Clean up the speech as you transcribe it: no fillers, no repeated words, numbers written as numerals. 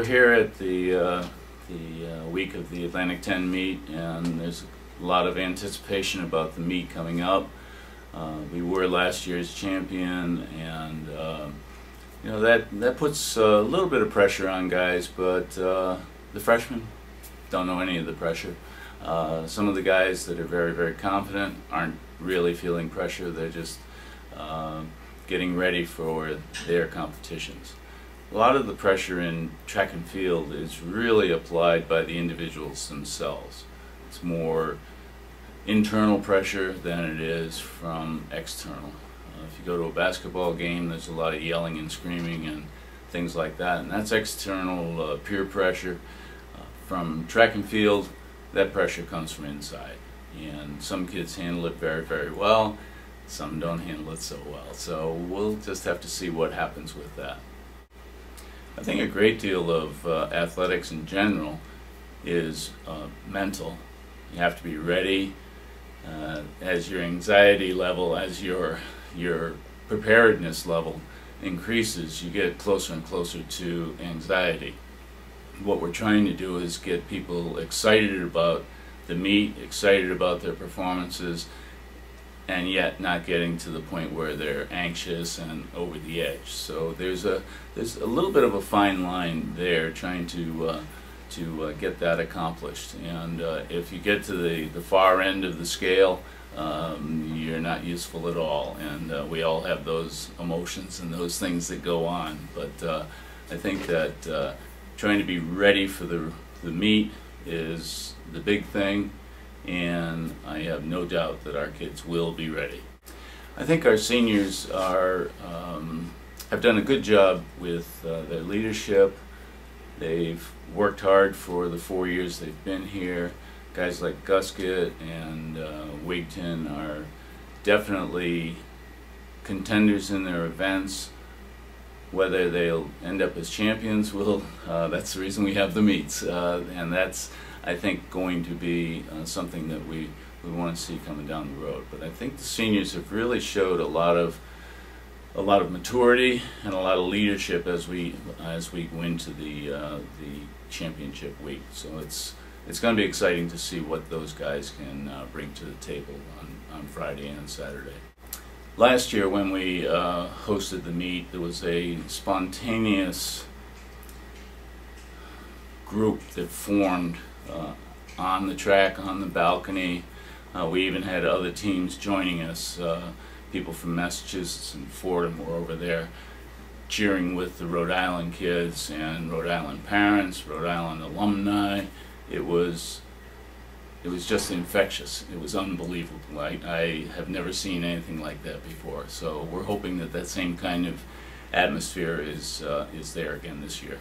here at the week of the Atlantic 10 meet, and there's a lot of anticipation about the meet coming up. We were last year's champion, and you know, that puts a little bit of pressure on guys, but the freshmen don't know any of the pressure. Some of the guys that are very, very confident aren't really feeling pressure. They're just getting ready for their competitions. A lot of the pressure in track and field is really applied by the individuals themselves. It's more internal pressure than it is from external. If you go to a basketball game, there's a lot of yelling and screaming and things like that, and that's external peer pressure. From track and field, that pressure comes from inside, and some kids handle it very, very well. Some don't handle it so well, so we'll just have to see what happens with that. I think a great deal of athletics in general is mental. You have to be ready. As your anxiety level, as your preparedness level increases, you get closer and closer to anxiety. What we're trying to do is get people excited about the meet, excited about their performances, and yet not getting to the point where they're anxious and over the edge. So there's a little bit of a fine line there, trying to get that accomplished. And if you get to the far end of the scale, you're not useful at all. And we all have those emotions and those things that go on. But I think that trying to be ready for the meet is the big thing, and I have no doubt that our kids will be ready. I think our seniors have done a good job with their leadership. They've worked hard for the 4 years they've been here. Guys like Gusket and Wigton are definitely contenders in their events. Whether they'll end up as champions, that's the reason we have the meets, and that's, I think, going to be something that we want to see coming down the road. But I think the seniors have really showed a lot of maturity and a lot of leadership as we go into the championship week. So it's going to be exciting to see what those guys can bring to the table on Friday and Saturday. Last year, when we hosted the meet, there was a spontaneous group that formed on the track, on the balcony. We even had other teams joining us. People from Massachusetts and Fordham were over there cheering with the Rhode Island kids and Rhode Island parents, Rhode Island alumni. It was just infectious. It was unbelievable. I have never seen anything like that before. So we're hoping that that same kind of atmosphere is there again this year.